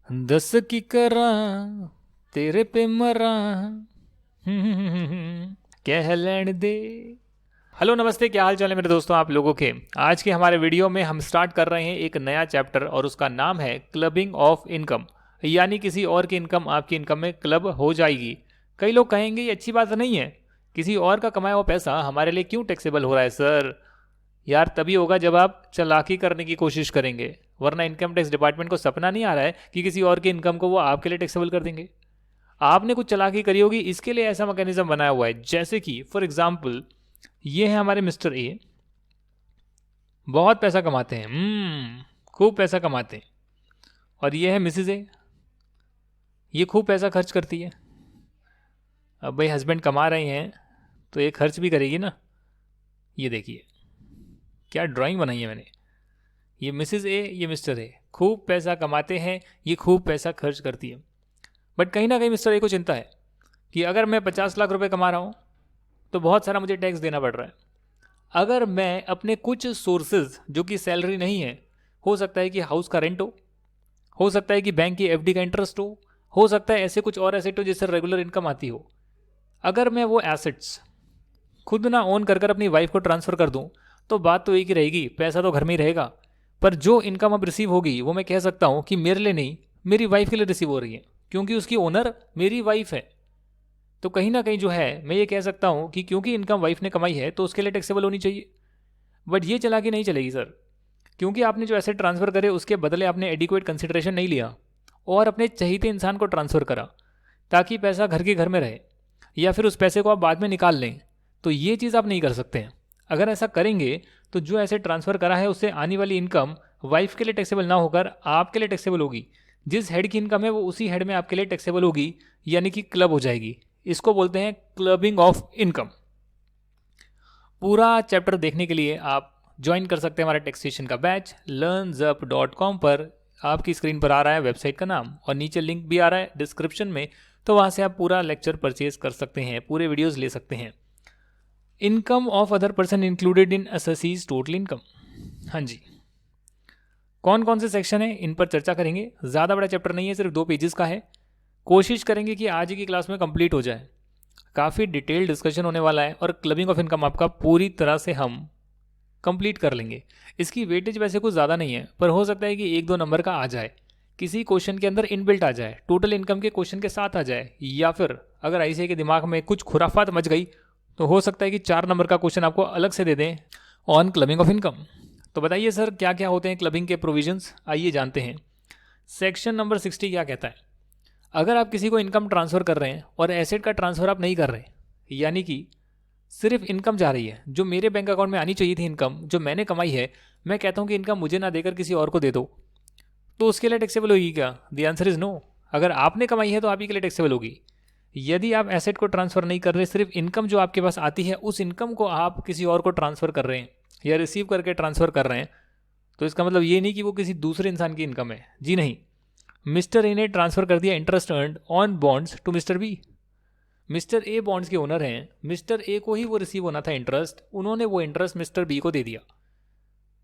दस की करा तेरे पे मरा कह लैण दे। हेलो नमस्ते, क्या हाल चाल है मेरे दोस्तों आप लोगों के। आज के हमारे वीडियो में हम स्टार्ट कर रहे हैं एक नया चैप्टर और उसका नाम है क्लबिंग ऑफ इनकम, यानी किसी और की इनकम आपकी इनकम में क्लब हो जाएगी। कई लोग कहेंगे ये अच्छी बात नहीं है, किसी और का कमाया हुआ पैसा हमारे लिए क्यों टैक्सेबल हो रहा है सर। यार तभी होगा जब आप चालाकी करने की कोशिश करेंगे, वरना इनकम टैक्स डिपार्टमेंट को सपना नहीं आ रहा है कि किसी और की इनकम को वो आपके लिए टैक्सेबल कर देंगे। आपने कुछ चालाकी करी होगी, इसके लिए ऐसा मैकेनिज्म बनाया हुआ है। जैसे कि फॉर एग्जाम्पल ये है हमारे मिस्टर ए, बहुत पैसा कमाते हैं, खूब पैसा कमाते हैं। और ये है मिसेज ए, ये खूब पैसा खर्च करती है। अब भाई हस्बैंड कमा रहे हैं तो ये खर्च भी करेगी ना। ये देखिए क्या ड्राइंग बनाई है मैंने। ये मिसेज ए, ये मिस्टर ए, खूब पैसा कमाते हैं, ये खूब पैसा खर्च करती है। बट कहीं ना कहीं मिस्टर ए को चिंता है कि अगर मैं 50 लाख रुपए कमा रहा हूँ तो बहुत सारा मुझे टैक्स देना पड़ रहा है। अगर मैं अपने कुछ सोर्सेज जो कि सैलरी नहीं है, हो सकता है कि हाउस का रेंट हो सकता है कि बैंक की एफडी का इंटरेस्ट हो सकता है ऐसे कुछ और एसेट हो जिससे रेगुलर इनकम आती हो। अगर मैं वो एसेट्स खुद ना ओन कर अपनी वाइफ को ट्रांसफ़र कर दूं तो बात तो एक ही रहेगी, पैसा तो घर में ही रहेगा, पर जो इनकम अब रिसीव होगी वो मैं कह सकता हूँ कि मेरे लिए नहीं, मेरी वाइफ के लिए रिसीव हो रही है, क्योंकि उसकी ओनर मेरी वाइफ है। तो कहीं ना कहीं जो है मैं ये कह सकता हूँ कि क्योंकि इनकम वाइफ ने कमाई है तो उसके लिए टैक्सेबल होनी चाहिए। बट ये चालाकी नहीं चलेगी सर, क्योंकि आपने जो एसेट ट्रांसफ़र करे उसके बदले आपने एडिक्वेट कंसिडरेशन नहीं लिया और अपने चहीते इंसान को ट्रांसफ़र करा ताकि पैसा घर के घर में रहे, या फिर उस पैसे को आप बाद में निकाल लें। तो ये चीज़ आप नहीं कर सकते हैं। अगर ऐसा करेंगे तो जो एसेट ट्रांसफ़र करा है उससे आने वाली इनकम वाइफ के लिए टैक्सेबल ना होकर आपके लिए टैक्सेबल होगी। जिस हेड की इनकम है वो उसी हेड में आपके लिए टैक्सेबल होगी, यानी कि क्लब हो जाएगी। इसको बोलते हैं क्लबिंग ऑफ इनकम। पूरा चैप्टर देखने के लिए आप ज्वाइन कर सकते हैं हमारा टैक्सेशन का बैच learnzup.com पर। आपकी स्क्रीन पर आ रहा है वेबसाइट का नाम और नीचे लिंक भी आ रहा है डिस्क्रिप्शन में, तो वहाँ से आप पूरा लेक्चर परचेज कर सकते हैं, पूरे वीडियोस ले सकते हैं। Income of other person included in assessee's total income. हाँ जी, कौन कौन से सेक्शन है इन पर चर्चा करेंगे। ज़्यादा बड़ा चैप्टर नहीं है, सिर्फ 2 पेजेस का है। कोशिश करेंगे कि आज की क्लास में कंप्लीट हो जाए। काफ़ी डिटेल डिस्कशन होने वाला है और क्लबिंग ऑफ इनकम आपका पूरी तरह से हम कंप्लीट कर लेंगे। इसकी वेटेज वैसे कुछ ज़्यादा नहीं है, पर हो सकता है कि 1-2 नंबर का आ जाए, किसी क्वेश्चन के अंदर इनबिल्ट आ जाए, टोटल इनकम के क्वेश्चन के साथ आ जाए, या फिर अगर ऐसे के दिमाग में कुछ खुराफात मच गई तो हो सकता है कि 4 नंबर का क्वेश्चन आपको अलग से दे दें ऑन क्लबिंग ऑफ इनकम। तो बताइए सर क्या क्या होते हैं क्लबिंग के प्रोविजंस, आइए जानते हैं। सेक्शन नंबर 60 क्या कहता है। अगर आप किसी को इनकम ट्रांसफ़र कर रहे हैं और एसेट का ट्रांसफ़र आप नहीं कर रहे, यानी कि सिर्फ इनकम जा रही है, जो मेरे बैंक अकाउंट में आनी चाहिए थी इनकम जो मैंने कमाई है, मैं कहता हूँ कि इनकम मुझे ना देकर किसी और को दे दो, तो उसके लिए टैक्सेबल होगी क्या? The answer is no. अगर आपने कमाई है तो आप ही के लिए टैक्सेबल होगी। यदि आप एसेट को ट्रांसफ़र नहीं कर रहे, सिर्फ इनकम जो आपके पास आती है उस इनकम को आप किसी और को ट्रांसफ़र कर रहे हैं या रिसीव करके ट्रांसफ़र कर रहे हैं, तो इसका मतलब ये नहीं कि वो किसी दूसरे इंसान की इनकम है। जी नहीं, मिस्टर ए ने ट्रांसफ़र कर दिया interest earned on bonds to mister B. Mister A bonds के ओनर हैं, मिस्टर ए को ही वो रिसीव होना था इंटरेस्ट, उन्होंने वो इंटरेस्ट मिस्टर बी को दे दिया।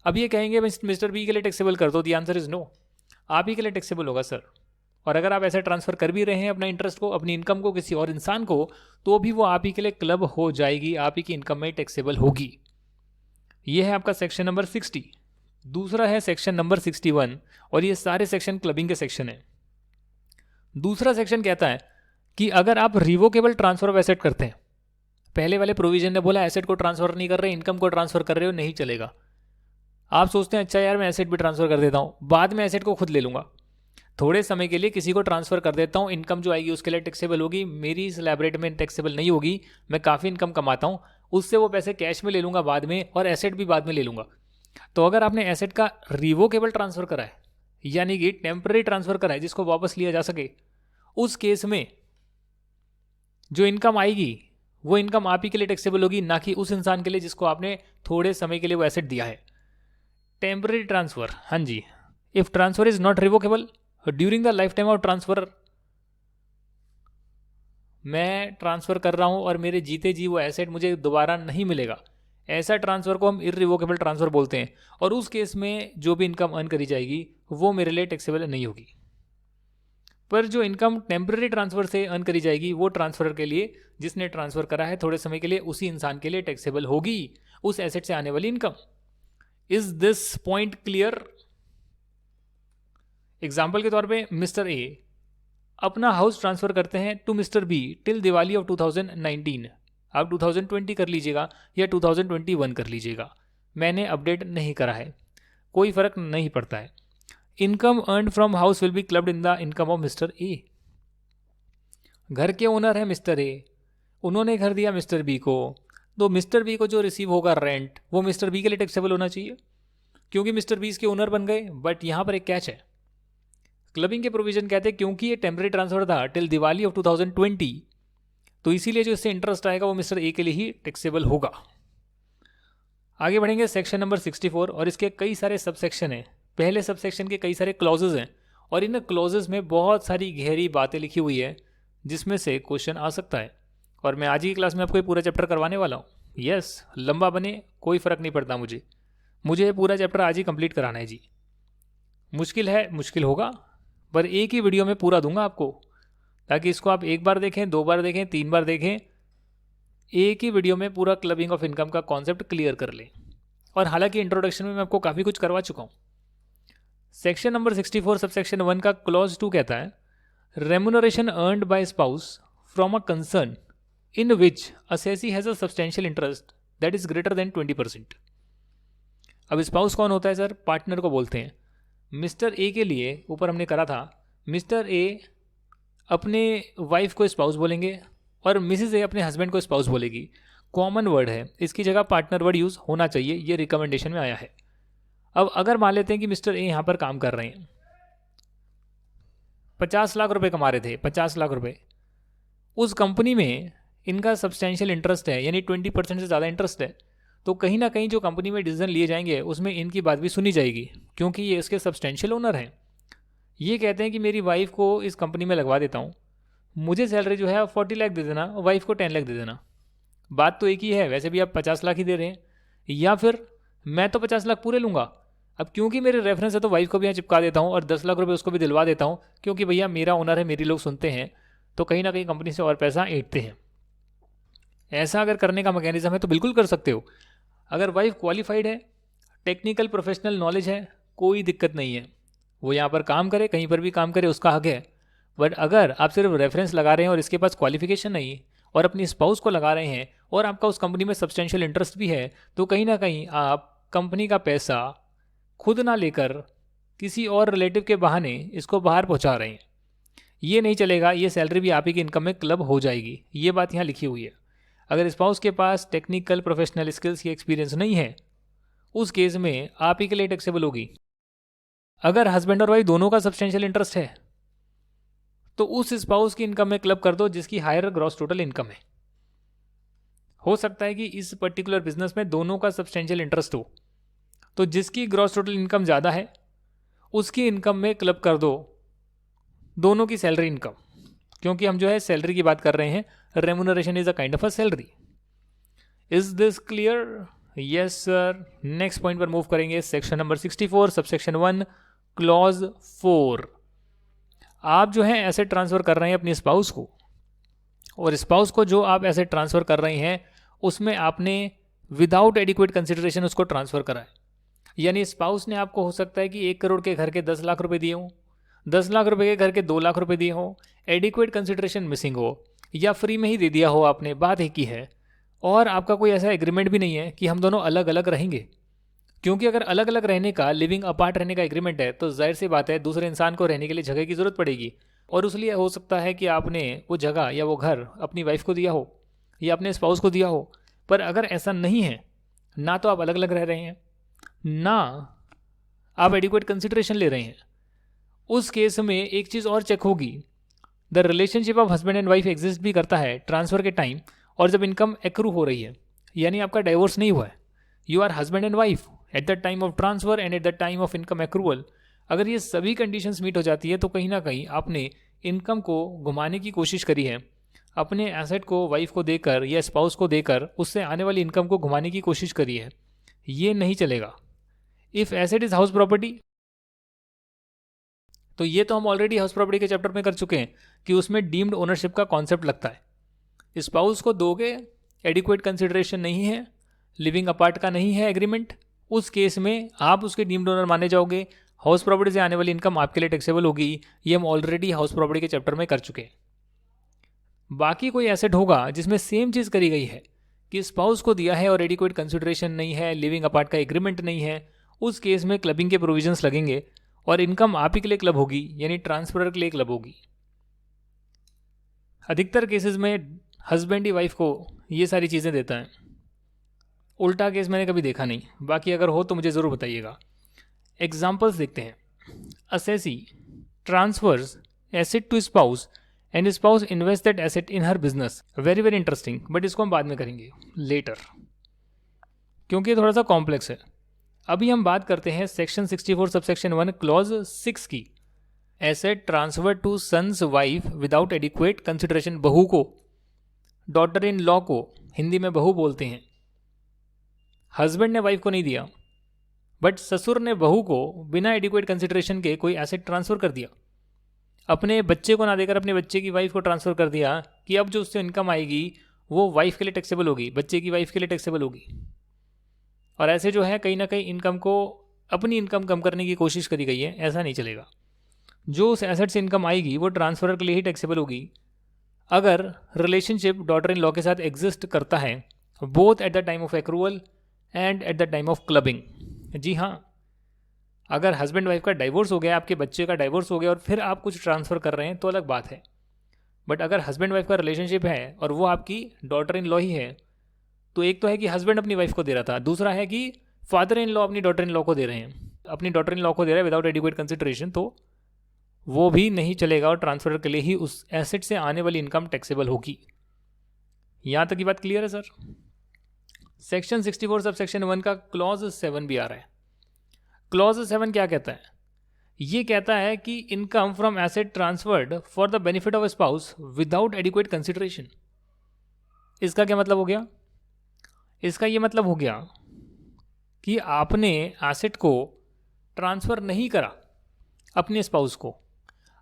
अब ये कहेंगे मिस्टर बी के लिए टैक्सेबल कर दो, दी आंसर इज़ नो। आप ही के लिए टैक्सेबल होगा सर। और अगर आप ऐसे ट्रांसफ़र कर भी रहे हैं अपना इंटरेस्ट को, अपनी इनकम को किसी और इंसान को, तो भी वो आप ही के लिए क्लब हो जाएगी, आप ही की इनकम में टैक्सेबल होगी। ये है आपका सेक्शन नंबर 60। दूसरा है सेक्शन नंबर 61, और ये सारे सेक्शन क्लबिंग के सेक्शन है। दूसरा सेक्शन कहता है कि अगर आप रिवोकेबल ट्रांसफर ऑफ एसेट करते हैं, पहले वाले प्रोविजन ने बोला एसेट को ट्रांसफर नहीं कर रहे, इनकम को ट्रांसफर कर रहे हो, नहीं चलेगा। आप सोचते हैं अच्छा यार मैं एसेट भी ट्रांसफर कर देता हूँ, बाद में एसेट को खुद ले लूंगा, थोड़े समय के लिए किसी को ट्रांसफर कर देता हूँ, इनकम जो आएगी उसके लिए टैक्सेबल होगी, मेरी स्लैबरेट में टैक्सेबल नहीं होगी, मैं काफ़ी इनकम कमाता हूँ, उससे वो पैसे कैश में ले लूंगा बाद में, और एसेट भी बाद में ले लूंगा। तो अगर आपने एसेट का रिवोकेबल ट्रांसफर करा है, यानी कि टेम्पररी ट्रांसफर करा है जिसको वापस लिया जा सके, उस केस में जो इनकम आएगी वो इनकम आप ही के लिए टैक्सेबल होगी, ना कि उस इंसान के लिए जिसको आपने थोड़े समय के लिए वो एसेट दिया है। टेम्पररी ट्रांसफर, हाँ जी, if transfer is not revocable during the life time of transfer, मैं ट्रांसफर कर रहा हूं और मेरे जीते जी वो एसेट मुझे दोबारा नहीं मिलेगा, ऐसा ट्रांसफर को हम इररिवोकेबल ट्रांसफर बोलते हैं। और उस केस में जो भी इनकम अर्न करी जाएगी वो मेरे लिए टैक्सेबल नहीं होगी। पर जो इनकम टेम्पररी ट्रांसफर से अर्न करी जाएगी वो ट्रांसफर के लिए जिसने ट्रांसफर करा है थोड़े समय के लिए उसी इंसान के लिए टैक्सेबल होगी उस एसेट से आने वाली income. Is this point clear? Example के तौर पे मिस्टर ए अपना हाउस ट्रांसफर करते हैं to mister B till Diwali of 2019। आप 2020 कर लीजिएगा या 2021 कर लीजिएगा, मैंने अपडेट नहीं करा है, कोई फर्क नहीं पड़ता है। Income earn from house will be clubbed in the income of mister A. घर के ओनर है मिस्टर ए, उन्होंने घर दिया मिस्टर बी को, तो मिस्टर बी को जो रिसीव होगा रेंट वो मिस्टर बी के लिए टैक्सेबल होना चाहिए क्योंकि मिस्टर बी इसके ओनर बन गए। बट यहाँ पर एक कैच है, क्लबिंग के प्रोविजन कहते हैं क्योंकि ये टेम्पररी ट्रांसफर था टिल दिवाली ऑफ 2020, तो इसीलिए जो इससे इंटरेस्ट आएगा वो मिस्टर ए के लिए ही टैक्सेबल होगा। आगे बढ़ेंगे सेक्शन नंबर 64 और इसके कई सारे सबसेक्शन हैं। पहले सबसेक्शन के कई सारे क्लॉजेज हैं और इन क्लॉजेज में बहुत सारी गहरी बातें लिखी हुई है जिसमें से क्वेश्चन आ सकता है और मैं आज ही क्लास में आपको ये पूरा चैप्टर करवाने वाला हूँ। यस, लंबा बने कोई फ़र्क नहीं पड़ता, मुझे ये पूरा चैप्टर आज ही कंप्लीट कराना है जी। मुश्किल है, मुश्किल होगा, पर एक ही वीडियो में पूरा दूंगा आपको ताकि इसको आप एक बार देखें, 2 बार देखें, 3 बार देखें, एक ही वीडियो में पूरा क्लबिंग ऑफ इनकम का कॉन्सेप्ट क्लियर कर लें। और हालांकि इंट्रोडक्शन में मैं आपको काफ़ी कुछ करवा चुका हूँ। सेक्शन नंबर 64 सबसेक्शन 1 का क्लॉज 2 कहता है remuneration earned bye spouse from a concern in which assessee has a substantial interest that is greater than 20%। अब स्पाउस कौन होता है सर? पार्टनर को बोलते हैं। मिस्टर ए के लिए ऊपर हमने करा था, मिस्टर ए अपने वाइफ को स्पाउस बोलेंगे और मिसेज ए अपने हस्बैंड को स्पाउस बोलेगी। कॉमन वर्ड है, इसकी जगह पार्टनर वर्ड यूज़ होना चाहिए, ये रिकमेंडेशन में आया है। अब अगर मान लेते हैं कि मिस्टर ए यहाँ पर काम कर रहे हैं, 50 लाख रुपए कमा रहे थे, 50 लाख रुपए, उस कंपनी में इनका सब्सटेंशियल इंटरेस्ट है यानी 20% से ज़्यादा इंटरेस्ट है, तो कहीं ना कहीं जो कंपनी में डिसीजन लिए जाएंगे उसमें इनकी बात भी सुनी जाएगी क्योंकि ये इसके सब्सटेंशियल ओनर हैं। ये कहते हैं कि मेरी वाइफ को इस कंपनी में लगवा देता हूँ, मुझे सैलरी जो है 40 लाख दे देना, वाइफ को 10 लाख दे देना। बात तो एक ही है, वैसे भी आप 50 लाख ही दे रहे हैं, या फिर मैं तो 50 लाख पूरे लूँगा, अब क्योंकि मेरे रेफरेंस है तो वाइफ को भी यहाँ चिपका देता हूँ और 10 लाख रुपये उसको भी दिलवा देता हूँ क्योंकि भैया मेरा ओनर है, मेरी लोग सुनते हैं, तो कहीं ना कहीं कंपनी से और पैसा ऐंठते हैं। ऐसा अगर करने का मैकेनिज्म है तो बिल्कुल कर सकते हो। अगर वाइफ क्वालिफाइड है, टेक्निकल प्रोफेशनल नॉलेज है, कोई दिक्कत नहीं है, वो यहाँ पर काम करे, कहीं पर भी काम करे, उसका हक है। बट अगर आप सिर्फ रेफरेंस लगा रहे हैं और इसके पास क्वालिफिकेशन नहीं और अपनी स्पाउस को लगा रहे हैं और आपका उस कंपनी में सब्सटेंशियल इंटरेस्ट भी है, तो कहीं ना कहीं आप कंपनी का पैसा खुद ना लेकर किसी और रिलेटिव के बहाने इसको बाहर पहुँचा रहे हैं। ये नहीं चलेगा, ये सैलरी भी आप ही की इनकम में क्लब हो जाएगी, ये बात यहाँ लिखी हुई है। अगर स्पाउस के पास टेक्निकल प्रोफेशनल स्किल्स या एक्सपीरियंस नहीं है, उस केस में आप ही के लिए टैक्सेबल होगी। अगर हस्बैंड और वाइफ दोनों का सब्सटेंशियल इंटरेस्ट है तो उस स्पाउस की इनकम में क्लब कर दो जिसकी हायर ग्रॉस टोटल इनकम है। हो सकता है कि इस पर्टिकुलर बिजनेस में दोनों का सब्सटेंशियल इंटरेस्ट हो, तो जिसकी ग्रॉस टोटल इनकम ज़्यादा है उसकी इनकम में क्लब कर दो दोनों की सैलरी इनकम, क्योंकि हम जो है सैलरी की बात कर रहे हैं। Remuneration is a kind of a salary. Is this clear? Yes sir. Next point पर मूव करेंगे, सेक्शन नंबर 64 सबसेक्शन 1 क्लॉज 4। आप जो है एसेट ट्रांसफ़र कर रहे हैं अपनी स्पाउस को, और स्पाउस को जो आप एसेट ट्रांसफ़र कर रहे हैं उसमें आपने विदाउट एडिक्वेट कंसिडरेशन उसको ट्रांसफ़र करा है। यानी स्पाउस ने आपको हो सकता है कि 1 करोड़ के घर के 10 लाख रुपए दिए हों, 10 लाख रुपए के घर के 2 लाख रुपए दिए हों, एडिक्वेट कंसिडरेशन मिसिंग हो या फ्री में ही दे दिया हो आपने, बात एक ही है। और आपका कोई ऐसा एग्रीमेंट भी नहीं है कि हम दोनों अलग अलग रहेंगे, क्योंकि अगर अलग अलग रहने का, लिविंग अपार्ट रहने का एग्रीमेंट है तो जाहिर सी बात है दूसरे इंसान को रहने के लिए जगह की ज़रूरत पड़ेगी, और उसलिए हो सकता है कि आपने वो जगह या वो घर अपनी वाइफ को दिया हो या अपने स्पाउस को दिया हो। पर अगर ऐसा नहीं है, ना तो आप अलग अलग रह रहे हैं ना आप एडिक्वेट कंसिडरेशन ले रहे हैं, उस केस में एक चीज़ और चेक होगी, the relationship of husband and wife exist भी करता है ट्रांसफ़र के टाइम और जब इनकम एक्रू हो रही है, यानी आपका डाइवोर्स नहीं हुआ है, you are husband and wife at the time of transfer and at the time of income accrual. अगर ये सभी कंडीशंस मीट हो जाती है तो कहीं ना कहीं आपने इनकम को घुमाने की कोशिश करी है, अपने एसेट को वाइफ को देकर या स्पाउस को देकर उससे आने वाली इनकम को घुमाने की कोशिश करी है, ये नहीं चलेगा। If asset is house property तो ये तो हम ऑलरेडी हाउस प्रॉपर्टी के चैप्टर में कर चुके हैं कि उसमें डीम्ड ओनरशिप का कॉन्सेप्ट लगता है। स्पाउस को दोगे, एडिक्वेट कंसिडरेशन नहीं है, लिविंग अपार्ट का नहीं है एग्रीमेंट, उस केस में आप उसके डीम्ड ओनर माने जाओगे, हाउस प्रॉपर्टी से आने वाली इनकम आपके लिए टैक्सेबल होगी। ये हम ऑलरेडी हाउस प्रॉपर्टी के चैप्टर में कर चुके हैं। बाकी कोई एसेट होगा जिसमें सेम चीज़ करी गई है कि स्पाउस को दिया है और एडिक्वेट कंसिडरेशन नहीं है, लिविंग अपार्ट का एग्रीमेंट नहीं है, उस केस में क्लबिंग के प्रोविजंस लगेंगे और इनकम आप ही के लिए क्लब होगी, यानी ट्रांसफरर के लिए क्लब होगी। अधिकतर केसेस में हस्बैंड ही वाइफ को ये सारी चीज़ें देता है। उल्टा केस मैंने कभी देखा नहीं, बाकी अगर हो तो मुझे ज़रूर बताइएगा। एग्जाम्पल्स देखते हैं। Assessee transfers asset to spouse and spouse invest that asset in her business. Very very interesting, but इसको हम बाद में करेंगे लेटर, क्योंकि ये थोड़ा सा कॉम्प्लेक्स है। अभी हम बात करते हैं सेक्शन 64 सबसेक्शन 1 क्लॉज 6 की। Asset transfer to son's wife without adequate consideration. बहू को, डॉटर इन लॉ को हिंदी में बहू बोलते हैं। हस्बैंड ने वाइफ को नहीं दिया, बट ससुर ने बहू को बिना एडिक्वेट कंसिडरेशन के कोई एसेट ट्रांसफर कर दिया। अपने बच्चे को ना देकर अपने बच्चे की वाइफ को ट्रांसफर कर दिया कि अब जो उससे इनकम आएगी वो वाइफ के लिए टैक्सेबल होगी, बच्चे की वाइफ के लिए टैक्सेबल होगी। और ऐसे जो है कहीं ना कहीं इनकम को, अपनी इनकम कम करने की कोशिश करी गई है, ऐसा नहीं चलेगा। जो उस एसेट से इनकम आएगी वो ट्रांसफर के लिए ही टैक्सेबल होगी अगर रिलेशनशिप डॉटर इन लॉ के साथ एग्जिस्ट करता है, both at the time of accrual and at the time of clubbing. जी हाँ, अगर हस्बैंड वाइफ का डाइवोर्स हो गया, आपके बच्चे का डाइवोर्स हो गया और फिर आप कुछ ट्रांसफ़र कर रहे हैं तो अलग बात है। बट अगर हस्बैंड वाइफ का रिलेशनशिप है और वो आपकी डॉटर इन लॉ ही है, तो एक तो है कि हस्बैंड अपनी वाइफ को दे रहा था, दूसरा है कि फादर इन लॉ अपनी डॉटर इन लॉ को दे रहे हैं, अपनी डॉटर इन लॉ को दे रहे हैं विदाउट एडिक्वेट कंसिडरेशन, तो वो भी नहीं चलेगा और ट्रांसफर के लिए ही उस एसेट से आने वाली इनकम टैक्सेबल होगी। यहाँ तक की बात क्लियर है सर? सेक्शन 64 सब सेक्शन 1 का क्लॉज 7 भी आ रहा है। क्लॉज 7 क्या कहता है? ये कहता है कि income from asset transferred for the benefit of spouse without adequate consideration. इसका क्या मतलब हो गया? इसका ये मतलब हो गया कि आपने एसेट को ट्रांसफ़र नहीं करा अपने स्पाउस को,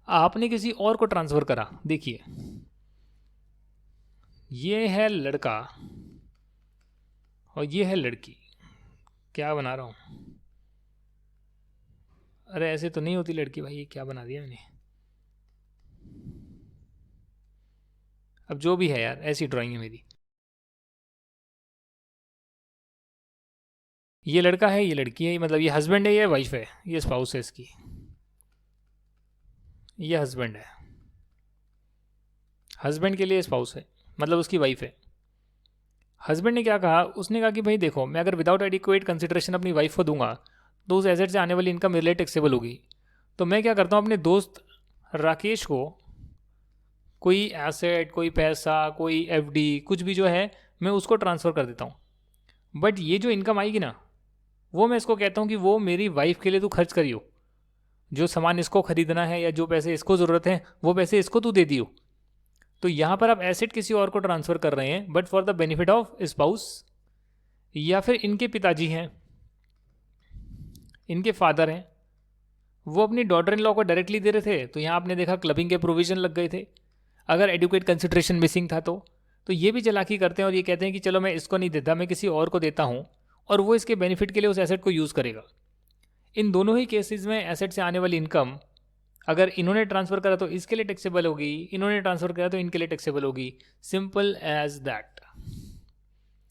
आपने किसी और को ट्रांसफ़र करा। देखिए, ये है लड़का और ये है लड़की। क्या बना रहा हूँ? अरे ऐसे तो नहीं होती लड़की भाई, ये क्या बना दिया मैंने। अब जो भी है यार, ऐसी ड्राइंग है मेरी। ये लड़का है, ये लड़की है, मतलब ये हस्बैंड है, ये वाइफ है, ये स्पाउस है इसकी, ये हस्बैंड है। हस्बैंड के लिए स्पाउस है, मतलब उसकी वाइफ है। हस्बैंड ने क्या कहा? उसने कहा कि भाई देखो, मैं अगर विदाउट एडिक्वेट कंसिडरेशन अपनी वाइफ को दूंगा तो उस एसेट से आने वाली इनकम मेरे लिए टैक्सेबल होगी। तो मैं क्या करता हूँ, अपने दोस्त राकेश को कोई एसेट, कोई पैसा, कोई एफडी, कुछ भी जो है मैं उसको ट्रांसफ़र कर देता हूँ। बट ये जो इनकम आएगी ना, वो मैं इसको कहता हूँ कि वो मेरी वाइफ के लिए तू खर्च करियो। जो सामान इसको खरीदना है या जो पैसे इसको ज़रूरत है वो पैसे इसको तू दे दियो। तो यहाँ पर आप एसेट किसी और को ट्रांसफ़र कर रहे हैं, but for the benefit of spouse. या फिर इनके पिताजी हैं, इनके फादर हैं, वो अपनी डॉटर इन लॉ को डायरेक्टली दे रहे थे, तो यहाँ आपने देखा क्लबिंग के प्रोविजन लग गए थे। अगर एडुकेट कंसिडरेशन मिसिंग था तो ये भी चालाकी करते हैं और ये कहते हैं कि चलो मैं इसको नहीं देता, मैं किसी और को देता हूँ और वो इसके बेनिफिट के लिए उस एसेट को यूज़ करेगा। इन दोनों ही केसेस में एसेट से आने वाली इनकम अगर इन्होंने ट्रांसफ़र करा तो इसके लिए टैक्सेबल होगी, इन्होंने ट्रांसफ़र करा तो इनके लिए टैक्सेबल होगी। Simple as that.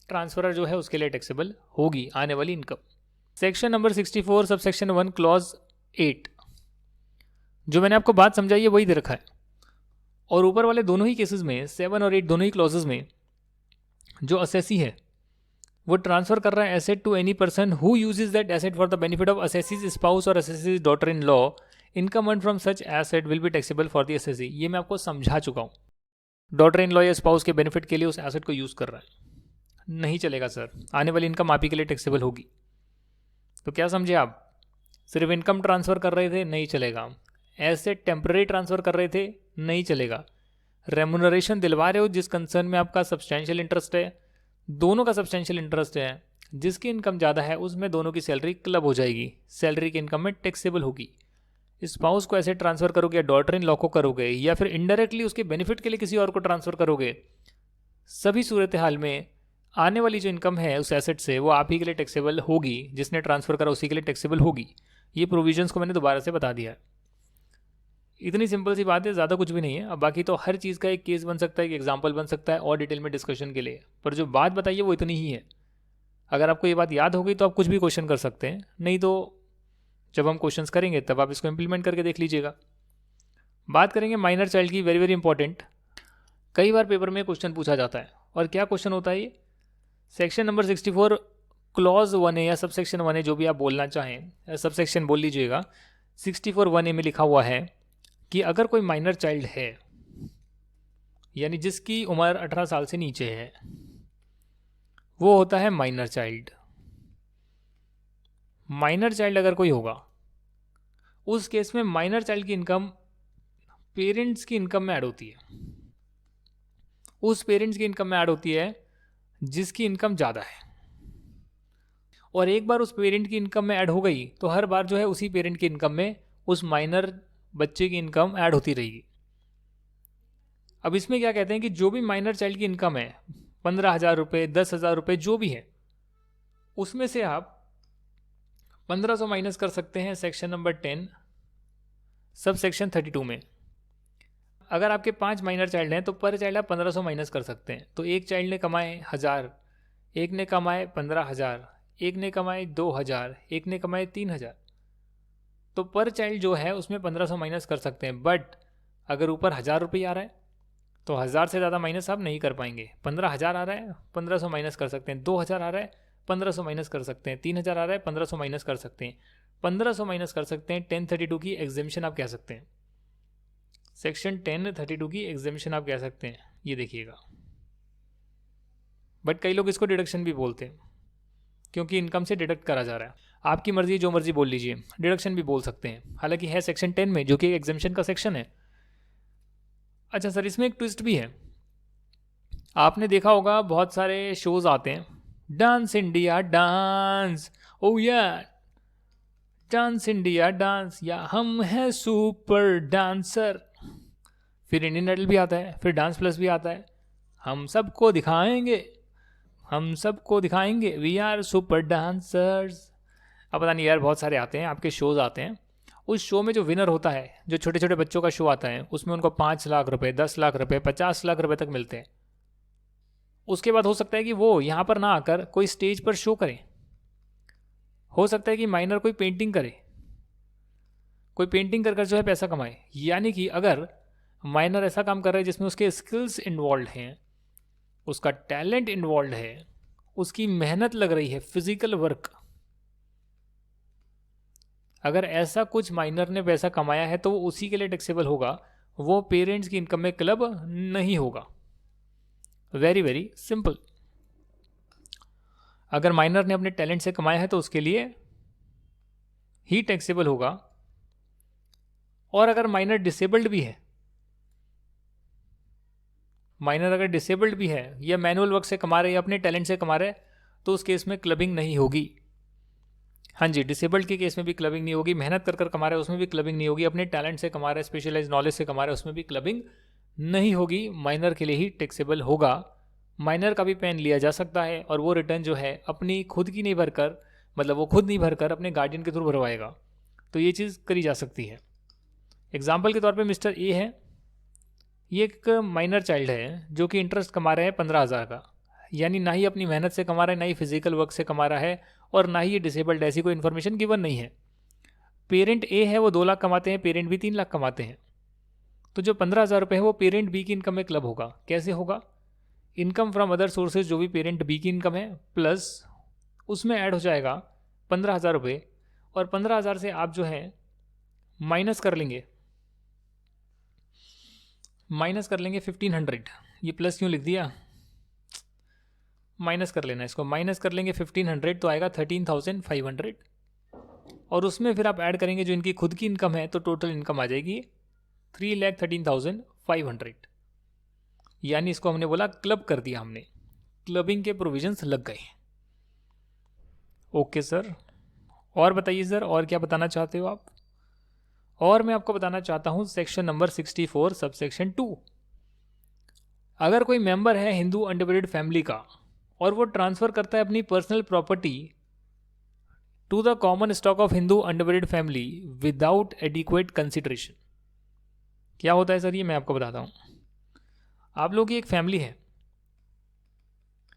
ट्रांसफरर जो है उसके लिए टैक्सेबल होगी आने वाली income. Section number 64 sub section 1 clause 8, जो मैंने आपको बात समझाई है वही दे रखा है। और ऊपर वाले दोनों ही केसेस में 7 और 8 दोनों ही क्लॉजेज में जो असेसी है वो ट्रांसफ़र कर रहा है asset to any person who uses that asset for the benefit of assessee's spouse और assessee's daughter in law. Income earn from such asset will be taxable for the assessee. ये मैं आपको समझा चुका हूँ। डॉटर इन लॉ या spouse के benefit के लिए उस एसेट को यूज़ कर रहा है, नहीं चलेगा सर। आने वाली इनकम आप ही के लिए टैक्सेबल होगी। तो क्या समझे आप? सिर्फ इनकम ट्रांसफ़र कर रहे थे, नहीं चलेगा। एसेट टेम्पररी ट्रांसफ़र कर रहे थे, नहीं चलेगा। रेमुनरेशन दिलवा रहे हो जिस कंसर्न में आपका सब्सटेंशियल इंटरेस्ट है, दोनों का सब्सटेंशियल इंटरेस्ट है, जिसकी इनकम ज़्यादा है उसमें दोनों की सैलरी क्लब हो जाएगी, सैलरी की इनकम में टैक्सेबल होगी। स्पाउस को ऐसे ट्रांसफ़र करोगे या डॉटर इन लॉ को करोगे या फिर इनडायरेक्टली उसके बेनिफिट के लिए किसी और को ट्रांसफ़र करोगे, सभी सूरत हाल में आने वाली जो इनकम है उस एसेट से वो आप ही के लिए टैक्सेबल होगी, जिसने ट्रांसफ़र करा उसी के लिए टैक्सेबल होगी। ये प्रोविजंस को मैंने दोबारा से बता दिया है। इतनी सिंपल सी बात है, ज़्यादा कुछ भी नहीं है। अब बाकी तो हर चीज़ का एक केस बन सकता है, एक एग्जाम्पल बन सकता है और डिटेल में डिस्कशन के लिए, पर जो बात बताइए वो इतनी ही है। अगर आपको ये बात याद हो गई तो आप कुछ भी क्वेश्चन कर सकते हैं, नहीं तो जब हम क्वेश्चंस करेंगे तब आप इसको इम्प्लीमेंट करके देख लीजिएगा। बात करेंगे माइनर चाइल्ड की, वेरी वेरी इंपॉर्टेंट। कई बार पेपर में क्वेश्चन पूछा जाता है, और क्या क्वेश्चन होता है ये, सेक्शन नंबर 64 क्लॉज 1A या सबसेक्शन 1A, जो भी आप बोलना चाहें, सबसेक्शन बोल लीजिएगा। 64 1A में लिखा हुआ है कि अगर कोई माइनर चाइल्ड है, यानी जिसकी उम्र 18 साल से नीचे है, वो होता है माइनर चाइल्ड। माइनर चाइल्ड अगर कोई होगा, उस केस में माइनर चाइल्ड की इनकम पेरेंट्स की इनकम में ऐड होती है। उस पेरेंट्स की इनकम में ऐड होती है जिसकी इनकम ज़्यादा है, और एक बार उस पेरेंट की इनकम में ऐड हो गई तो हर बार जो है उसी पेरेंट की इनकम में उस माइनर बच्चे की इनकम ऐड होती रहेगी। अब इसमें क्या कहते हैं कि जो भी माइनर चाइल्ड की इनकम है, 15,000 रुपये, 10,000 रुपये, जो भी है, उसमें से आप 1500 माइनस कर सकते हैं सेक्शन नंबर 10 सब सेक्शन 32 में। अगर आपके 5 माइनर चाइल्ड हैं तो पर चाइल्ड आप 1500 माइनस कर सकते हैं। तो एक चाइल्ड ने कमाए 1000, एक ने कमाए 15,000, एक ने कमाए 2000, एक ने कमाए 3000, तो पर चाइल्ड जो है उसमें 1500 माइनस कर सकते हैं। बट अगर ऊपर 1000 रुपये आ रहा है तो 1000 से ज़्यादा माइनस आप नहीं कर पाएंगे। 15,000 आ रहा है, 1500 माइनस कर सकते हैं। 2000 आ रहा है, 1500 माइनस कर सकते हैं। 3000 आ रहा है, 1500 माइनस कर सकते हैं। 1500 माइनस कर सकते हैं। 1032 की एग्जेम्पशन आप कह सकते हैं, सेक्शन 1032 की एग्जेम्पशन आप कह सकते हैं, ये देखिएगा। बट कई लोग इसको डिडक्शन भी बोलते हैं, क्योंकि इनकम से डिडक्ट करा जा रहा है। आपकी मर्जी, जो मर्जी बोल लीजिए, डिडक्शन भी बोल सकते हैं, हालांकि है सेक्शन 10 में, जो कि एग्जेम्पशन का सेक्शन है। अच्छा सर, इसमें एक ट्विस्ट भी है। आपने देखा होगा बहुत सारे शोज आते हैं, डांस इंडिया डांस, ओ या डांस इंडिया डांस, या हम हैं सुपर डांसर। फिर इंडियन आइडल भी आता है, फिर डांस प्लस भी आता है, हम सबको दिखाएंगे, हम सबको दिखाएंगे, वी आर सुपर डांसर्स। अब पता नहीं यार, बहुत सारे आते हैं आपके शोज़ आते हैं। उस शो में जो विनर होता है, जो छोटे छोटे बच्चों का शो आता है, उसमें उनको 5 लाख रुपए, 10 लाख रुपए, 50 लाख रुपए तक मिलते हैं। उसके बाद हो सकता है कि वो यहाँ पर ना आकर कोई स्टेज पर शो करे, हो सकता है कि माइनर कोई पेंटिंग करे, कोई पेंटिंग कर जो है पैसा कमाए। यानी कि अगर माइनर ऐसा काम कर रहा है जिसमें उसके स्किल्स इन्वॉल्व हैं, उसका टैलेंट इन्वॉल्व है, उसकी मेहनत लग रही है, फिजिकल वर्क, अगर ऐसा कुछ माइनर ने पैसा कमाया है तो वो उसी के लिए टैक्सेबल होगा, वो पेरेंट्स की इनकम में क्लब नहीं होगा। Very very simple. अगर माइनर ने अपने टैलेंट से कमाया है तो उसके लिए ही टैक्सेबल होगा। और अगर माइनर डिसेबल्ड भी है, माइनर अगर डिसेबल्ड भी है या मैनुअल वर्क से कमा रहे या अपने टैलेंट से कमा रहे, तो उस केस में क्लबिंग नहीं होगी। हाँ जी, डिसेबल्ड के केस में भी क्लबिंग नहीं होगी। मेहनत कर कर कमा रहे हैं उसमें भी क्लबिंग नहीं होगी। अपने टैलेंट से कमा रहे हैं, स्पेशलाइज नॉलेज से कमा रहे हैं, उसमें भी क्लबिंग नहीं होगी। माइनर के लिए ही टैक्सेबल होगा। माइनर का भी पेन लिया जा सकता है और वो रिटर्न जो है अपनी खुद की नहीं भरकर, मतलब वो खुद नहीं भरकर अपने गार्डियन के थ्रू भरवाएगा। तो ये चीज़ करी जा सकती है। एग्जाम्पल के तौर पर मिस्टर ए है, ये एक माइनर चाइल्ड है जो कि इंटरेस्ट कमा रहे हैं 15,000 का, यानी ना ही अपनी मेहनत से कमा रहा है, ना ही फिजिकल वर्क से कमा रहा है, और ना ही ये डिसेबल्ड, ऐसी कोई इन्फॉर्मेशन गिवन नहीं है। पेरेंट ए है वो 2 लाख कमाते हैं, पेरेंट बी 3 लाख कमाते हैं। तो जो 15,000 रुपये है वो पेरेंट बी की इनकम में क्लब होगा। कैसे होगा? इनकम फ्रॉम अदर सोर्सेज, जो भी पेरेंट बी की इनकम है, प्लस उसमें ऐड हो जाएगा 15,000 रुपये, और 15,000 से आप जो है माइनस कर लेंगे 1500। ये प्लस क्यों लिख दिया, माइनस कर लेना इसको, माइनस कर लेंगे 1500 तो आएगा 13,500, और उसमें फिर आप ऐड करेंगे जो इनकी खुद की इनकम है, तो टोटल इनकम आ जाएगी 3,13,500। यानी इसको हमने बोला क्लब कर दिया हमने, क्लबिंग के प्रोविजंस लग गए। ओके सर, और बताइए सर, और क्या बताना चाहते हो आप? और मैं आपको बताना चाहता हूँ सेक्शन नंबर 64 सबसेक्शन 2, अगर कोई मेंबर है हिंदू अनडिवाइडेड फैमिली का और वो ट्रांसफ़र करता है अपनी personal property to the common stock of Hindu undivided family without adequate consideration, क्या होता है सर ये मैं आपको बताता हूँ। आप लोगों की एक फैमिली है,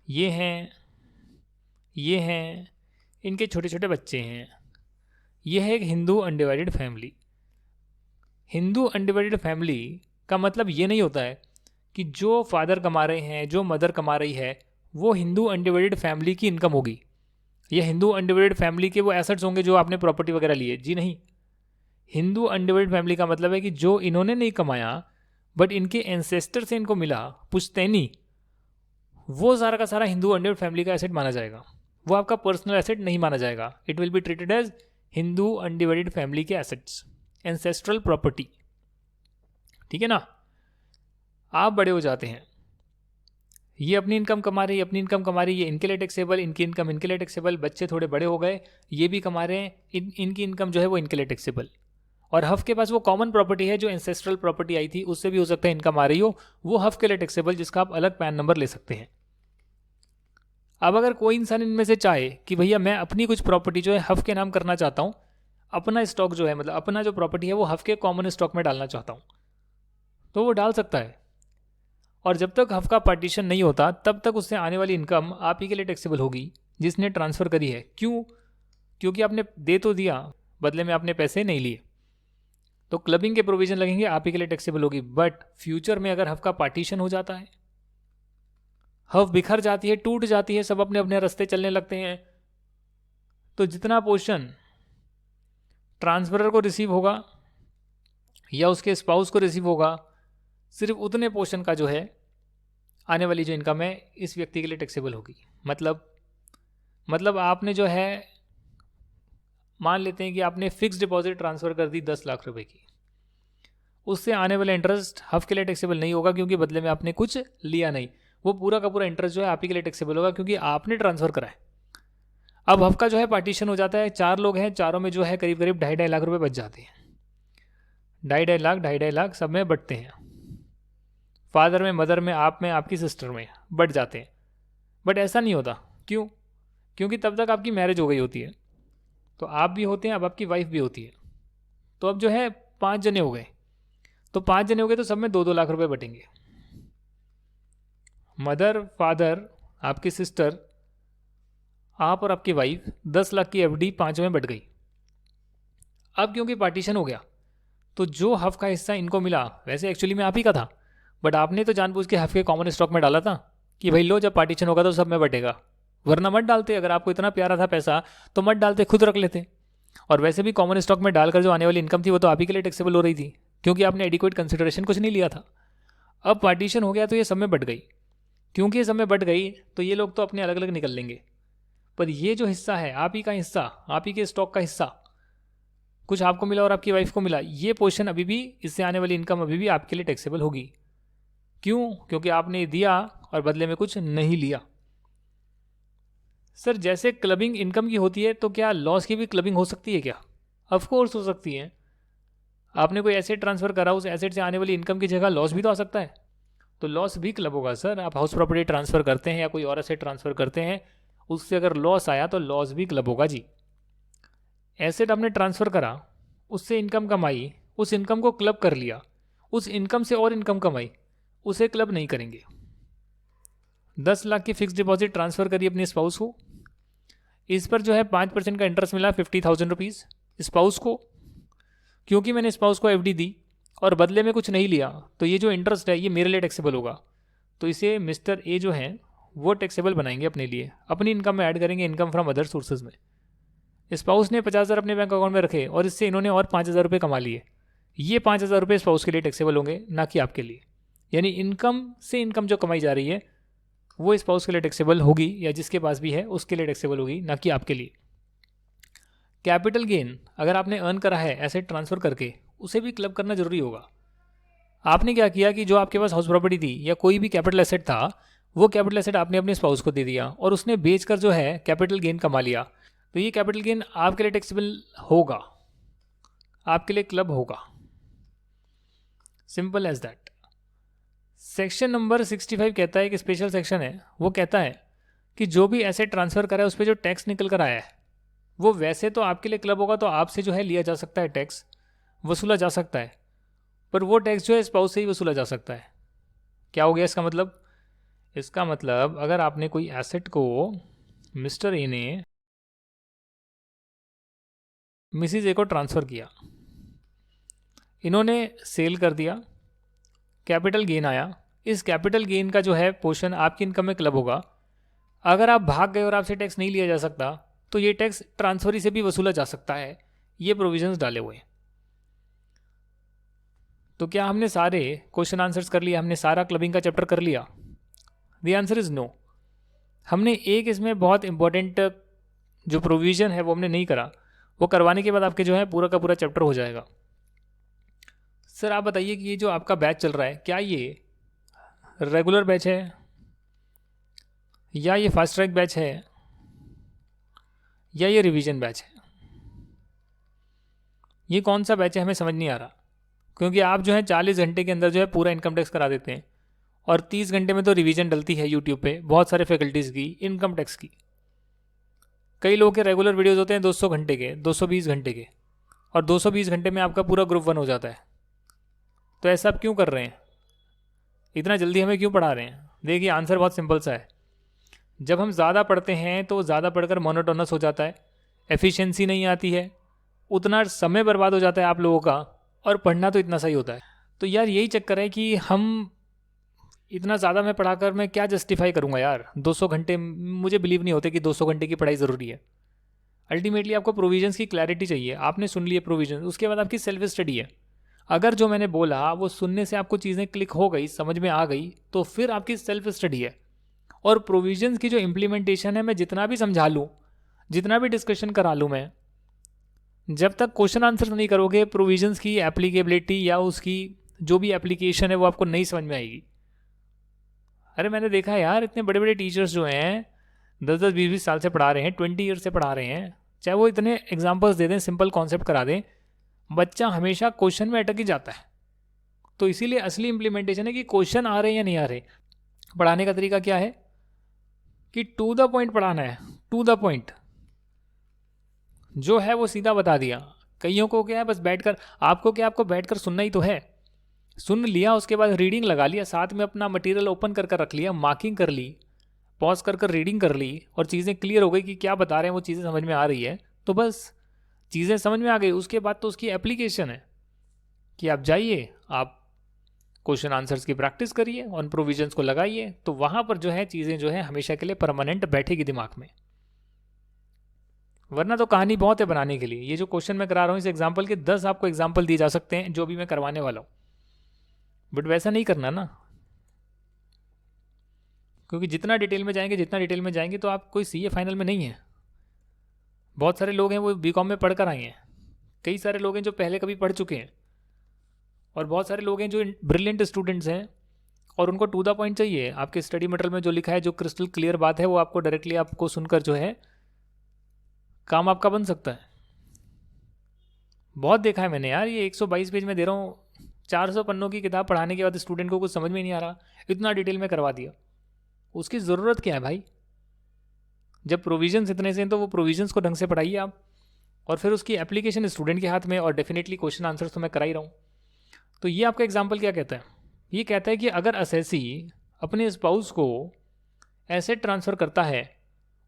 ये हैं, इनके छोटे छोटे बच्चे हैं, ये है एक Hindu undivided family. Hindu undivided family का मतलब ये नहीं होता है कि जो फादर कमा रहे हैं, जो मदर कमा रही है, वो हिंदू अनडिवाइडेड फैमिली की इनकम होगी, या हिंदू अनडिवाइडेड फैमिली के वो एसेट्स होंगे जो आपने प्रॉपर्टी वगैरह लिए। जी नहीं, हिंदू अनडिवाइडेड फैमिली का मतलब है कि जो इन्होंने नहीं कमाया बट इनके एंसेस्टर से इनको मिला, पुश्तैनी, वो सारा का सारा हिंदू अनडिवाइडेड फैमिली का एसेट माना जाएगा, वो आपका पर्सनल एसेट नहीं माना जाएगा। It will be treated as Hindu undivided family के एसेट्स, एंसेस्ट्रल प्रॉपर्टी, ठीक है ना। आप बड़े हो जाते हैं, ये अपनी इनकम कमा रही है, अपनी इनकम कमा रही है, इनके लिए टैक्सेबल, इनकी इनकम इनके लिए टैक्सेबल, बच्चे थोड़े बड़े हो गए, ये भी कमा रहे हैं, इनकी इनकम जो है वो इनके लिए टैक्सेबल। और हफ के पास वो कॉमन प्रॉपर्टी है जो एंसेस्ट्रल प्रॉपर्टी आई थी, उससे भी हो सकता है इनकम आ रही हो, वो हफ के लिए टैक्सेबल, जिसका आप अलग पैन नंबर ले सकते हैं। अब अगर कोई इंसान इनमें से चाहे कि भैया मैं अपनी कुछ प्रॉपर्टी जो है हफ के नाम करना चाहता हूँ, अपना स्टॉक जो है, मतलब अपना जो प्रॉपर्टी है वो हफ के कॉमन स्टॉक में डालना चाहता हूँ, तो वो डाल सकता है। और जब तक हफ का पार्टीशन नहीं होता तब तक उससे आने वाली इनकम आप ही के लिए टैक्सेबल होगी जिसने ट्रांसफ़र करी है। क्यों? क्योंकि आपने दे तो दिया, बदले में आपने पैसे नहीं लिए, तो क्लबिंग के प्रोविजन लगेंगे, आप ही के लिए टैक्सेबल होगी। बट फ्यूचर में अगर हफ का पार्टीशन हो जाता है, हफ बिखर जाती है, टूट जाती है, सब अपने अपने रास्ते चलने लगते हैं, तो जितना पोर्शन ट्रांसफरर को रिसीव होगा या उसके स्पाउस को रिसीव होगा, सिर्फ उतने पोर्शन का जो है आने वाली जो इनकम है इस व्यक्ति के लिए टैक्सेबल होगी। मतलब आपने जो है, मान लेते हैं कि आपने फिक्स डिपॉजिट ट्रांसफ़र कर दी 10 लाख रुपए की, उससे आने वाला इंटरेस्ट हफ के लिए टैक्सेबल नहीं होगा क्योंकि बदले में आपने कुछ लिया नहीं, वो पूरा का पूरा इंटरेस्ट जो है आप ही के लिए टैक्सेबल होगा क्योंकि आपने ट्रांसफ़र करा है। अब हफ का जो है पार्टीशन हो जाता है, 4 लोग हैं, चारों में जो है करीब करीब 2.5 लाख रुपए बच जाते हैं, 2.5 लाख सब में बटते हैं, फादर में, मदर में, आप में, आपकी सिस्टर में बट जाते हैं। बट ऐसा नहीं होता, क्यों? क्योंकि तब तक आपकी मैरिज हो गई होती है, तो आप भी होते हैं, अब आपकी वाइफ भी होती है, तो अब जो है 5 जने हो गए, तो 5 जने हो गए तो सब में 2-2 लाख रुपए बटेंगे। मदर, फादर, आपकी सिस्टर, आप और आपकी वाइफ, 10 लाख की एफडी 5 में बट गई। अब क्योंकि पार्टीशन हो गया तो जो हफ का हिस्सा इनको मिला, वैसे एक्चुअली में आप ही का था, बट आपने तो जानबूझ के हफ के कॉमन स्टॉक में डाला था कि भाई लो जब पार्टीशन होगा तो सब में बटेगा, वरना मत डालते। अगर आपको इतना प्यारा था पैसा तो मत डालते, खुद रख लेते। और वैसे भी कॉमन स्टॉक में डालकर जो आने वाली इनकम थी वो तो आप ही के लिए टैक्सेबल हो रही थी क्योंकि आपने एडिक्वेट कंसिडरेशन कुछ नहीं लिया था। अब पार्टीशन हो गया तो ये सब में बट गई, क्योंकि ये सब में बट गई तो ये लोग तो अपने अलग अलग निकल लेंगे, पर ये जो हिस्सा है आप ही का हिस्सा, आप ही के स्टॉक का हिस्सा, कुछ आपको मिला और आपकी वाइफ को मिला, ये पोर्शन अभी भी, इससे आने वाली इनकम अभी भी आपके लिए टैक्सेबल होगी। क्यों? क्योंकि आपने दिया और बदले में कुछ नहीं लिया। सर जैसे क्लबिंग इनकम की होती है तो क्या लॉस की भी क्लबिंग हो सकती है क्या? ऑफ कोर्स हो सकती है। आपने कोई एसेट ट्रांसफ़र करा, उस एसेट से आने वाली इनकम की जगह लॉस भी तो आ सकता है, तो लॉस भी क्लब होगा। सर आप हाउस प्रॉपर्टी ट्रांसफ़र करते हैं या कोई और एसेट ट्रांसफ़र करते हैं, उससे अगर लॉस आया तो लॉस भी क्लब होगा जी। एसेट आपने ट्रांसफ़र करा, उससे इनकम कमाई, उस इनकम को क्लब कर लिया, उस इनकम से और इनकम कमाई, उसे क्लब नहीं करेंगे। 10 लाख की फिक्स डिपॉजिट ट्रांसफ़र करिए अपने स्पाउस को, इस पर जो है 5% का इंटरेस्ट मिला 50,000 रुपीज़ स्पाउस को, क्योंकि मैंने स्पाउस को एफडी दी और बदले में कुछ नहीं लिया, तो ये जो इंटरेस्ट है ये मेरे लिए टैक्सेबल होगा, तो इसे मिस्टर ए जो हैं वो टैक्सेबल बनाएंगे अपने लिए, अपनी इनकम में ऐड करेंगे, इनकम फ्रॉम अदर सोर्सेज में। स्पाउस ने 50,000 अपने बैंक अकाउंट में रखे और इससे इन्होंने और 5,000 रुपये कमा लिए, ये 5,000 रुपये स्पाउस के लिए टैक्सेबल होंगे, ना कि आपके लिए। यानी इनकम से इनकम जो कमाई जा रही है वो स्पाउस के लिए टैक्सेबल होगी, या जिसके पास भी है उसके लिए टैक्सेबल होगी, ना कि आपके लिए। कैपिटल गेन अगर आपने अर्न करा है एसेट ट्रांसफ़र करके, उसे भी क्लब करना जरूरी होगा। आपने क्या किया कि जो आपके पास हाउस प्रॉपर्टी थी या कोई भी कैपिटल एसेट था, वो कैपिटल एसेट आपने अपने स्पाउस को दे दिया और उसने बेचकर जो है कैपिटल गेन कमा लिया, तो ये कैपिटल गेन आपके लिए टैक्सेबल होगा। आपके लिए क्लब होगा। Simple as that. Section number 65 कहता है, कि स्पेशल सेक्शन है, वो कहता है कि जो भी एसेट ट्रांसफ़र करा है उस पर जो टैक्स निकल कर आया है वो वैसे तो आपके लिए क्लब होगा, तो आपसे जो है लिया जा सकता है, टैक्स वसूला जा सकता है, पर वो टैक्स जो है स्पाउस से ही वसूला जा सकता है। क्या हो गया इसका मतलब? इसका मतलब अगर आपने कोई एसेट को मिस्टर ए ने मिसिज ए को ट्रांसफ़र किया, इन्होंने सेल कर दिया, कैपिटल गेन आया, इस कैपिटल गेन का जो है पोर्शन आपकी इनकम में क्लब होगा। अगर आप भाग गए और आपसे टैक्स नहीं लिया जा सकता तो ये टैक्स ट्रांसफरी से भी वसूला जा सकता है। ये प्रोविजंस डाले हुए हैं। तो क्या हमने सारे क्वेश्चन आंसर्स कर लिया? हमने सारा क्लबिंग का चैप्टर कर लिया? The answer is no. हमने एक इसमें बहुत इंपॉर्टेंट जो प्रोविज़न है वो हमने नहीं करा। वो करवाने के बाद आपके जो है पूरा का पूरा चैप्टर हो जाएगा। सर आप बताइए कि ये जो आपका बैच चल रहा है, क्या ये रेगुलर बैच है या ये फास्ट ट्रैक बैच है या ये रिवीजन बैच है? ये कौन सा बैच है हमें समझ नहीं आ रहा, क्योंकि आप जो है 40 घंटे के अंदर जो है पूरा इनकम टैक्स करा देते हैं और 30 घंटे में तो रिवीजन डलती है यूट्यूब पे बहुत सारे फैकल्टीज़ की इनकम टैक्स की। कई लोगों के रेगुलर वीडियोज़ होते हैं 200 घंटे के, 220 घंटे के, और 220 घंटे में आपका पूरा ग्रुप 1 हो जाता है। तो ऐसा आप क्यों कर रहे हैं? इतना जल्दी हमें क्यों पढ़ा रहे हैं? देखिए आंसर बहुत सिंपल सा है। जब हम ज़्यादा पढ़ते हैं तो ज़्यादा पढ़कर मोनोटोनस हो जाता है, एफिशिएंसी नहीं आती है, उतना समय बर्बाद हो जाता है आप लोगों का, और पढ़ना तो इतना सही होता है। तो यार यही चक्कर है कि हम इतना ज़्यादा मैं पढ़ाकर मैं क्या जस्टिफाई करूँगा यार। 200 घंटे मुझे बिलीव नहीं होते कि 200 घंटे की पढ़ाई ज़रूरी है। अल्टीमेटली आपको प्रोविजंस की क्लैरिटी चाहिए। आपने सुन लिए प्रोविजन, उसके बाद आपकी सेल्फ स्टडी है। अगर जो मैंने बोला वो सुनने से आपको चीज़ें क्लिक हो गई, समझ में आ गई, तो फिर आपकी सेल्फ स्टडी है। और प्रोविजंस की जो इम्प्लीमेंटेशन है, मैं जितना भी समझा लूँ, जितना भी डिस्कशन करा लूँ, मैं जब तक क्वेश्चन आंसर नहीं करोगे प्रोविजंस की एप्लीकेबिलिटी या उसकी जो भी एप्लीकेशन है वो आपको नहीं समझ में आएगी। अरे मैंने देखा है यार, इतने बड़े बड़े टीचर्स जो हैं 10-10, 20-20 साल से पढ़ा रहे हैं, 20 ईयर से पढ़ा रहे हैं, चाहे वो इतने एग्जाम्पल्स दे दें, सिंपल कॉन्सेप्ट करा दें, बच्चा हमेशा क्वेश्चन में अटक ही जाता है। तो इसीलिए असली इम्प्लीमेंटेशन है कि क्वेश्चन आ रहे हैं या नहीं आ रहे। पढ़ाने का तरीका क्या है कि टू द पॉइंट पढ़ाना है। टू द पॉइंट जो है वो सीधा बता दिया। कईयों को क्या है, बस बैठकर आपको क्या, आपको बैठकर सुनना ही तो है। सुन लिया, उसके बाद रीडिंग लगा लिया, साथ में अपना मटेरियल ओपन कर रख लिया, मार्किंग कर ली, पॉज कर रीडिंग कर ली, और चीज़ें क्लियर हो गई कि क्या बता रहे हैं, वो चीज़ें समझ में आ रही है, तो बस चीज़ें समझ में आ गई। उसके बाद तो उसकी एप्लीकेशन है कि आप जाइए, आप क्वेश्चन आंसर्स की प्रैक्टिस करिए, ऑन प्रोविजंस को लगाइए, तो वहाँ पर जो है चीज़ें जो है हमेशा के लिए परमानेंट बैठेगी दिमाग में। वरना तो कहानी बहुत है बनाने के लिए। ये जो क्वेश्चन मैं करा रहा हूँ इस एग्जाम्पल के 10 आपको एग्जाम्पल दिए जा सकते हैं जो भी मैं करवाने वाला हूँ, बट वैसा नहीं करना ना, क्योंकि जितना डिटेल में जाएंगे तो आप कोई सीए फाइनल में नहीं है। बहुत सारे लोग हैं वो बीकॉम में पढ़ कर आए हैं, कई सारे लोग हैं जो पहले कभी पढ़ चुके हैं, और बहुत सारे लोग हैं जो ब्रिलियंट स्टूडेंट्स हैं और उनको टू द पॉइंट चाहिए। आपके स्टडी मटेरियल में जो लिखा है, जो क्रिस्टल क्लियर बात है, वो आपको डायरेक्टली आपको सुनकर जो है काम आपका बन सकता है। बहुत देखा है मैंने यार, ये 122 पेज में दे रहा हूँ, 400 पन्नों की किताब पढ़ाने के बाद स्टूडेंट को कुछ समझ में नहीं आ रहा, इतना डिटेल में करवा दिया। उसकी ज़रूरत क्या है भाई? जब प्रोविजंस इतने से हैं तो वो प्रोविजंस को ढंग से पढ़ाइए आप, और फिर उसकी एप्लीकेशन स्टूडेंट के हाथ में, और डेफिनेटली क्वेश्चन आंसर्स तो मैं करा ही रहा हूँ। तो ये आपका एग्जाम्पल क्या कहता है? ये कहता है कि अगर असेसी अपने स्पाउस को एसेट ट्रांसफ़र करता है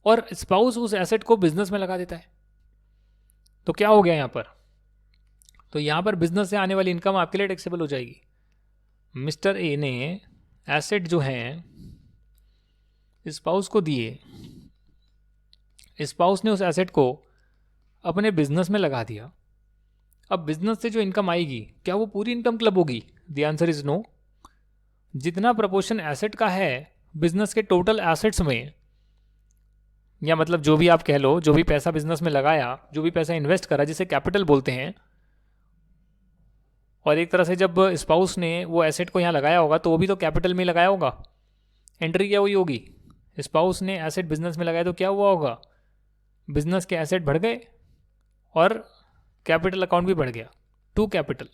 और स्पाउस उस एसेट को बिजनेस में लगा देता है, तो क्या हो गया यहाँ पर? तो यहाँ पर बिजनेस से आने वाली इनकम आपके लिए टैक्सेबल हो जाएगी। मिस्टर ए ने एसेट जो हैं स्पाउस को दिए, स्पाउस ने उस एसेट को अपने बिजनेस में लगा दिया। अब बिजनेस से जो इनकम आएगी, क्या वो पूरी इनकम क्लब होगी? The answer is no. जितना प्रपोर्शन एसेट का है बिजनेस के टोटल एसेट्स में, या मतलब जो भी आप कह लो, जो भी पैसा बिजनेस में लगाया, जो भी पैसा इन्वेस्ट करा, जिसे कैपिटल बोलते हैं, और एक तरह से जब स्पाउस ने वो एसेट को यहाँ लगाया होगा तो वो भी तो कैपिटल में लगाया होगा। एंट्री क्या हुई होगी? स्पाउस ने एसेट बिजनेस में लगाया तो क्या हुआ होगा? बिजनेस के एसेट बढ़ गए और कैपिटल अकाउंट भी बढ़ गया। To capital.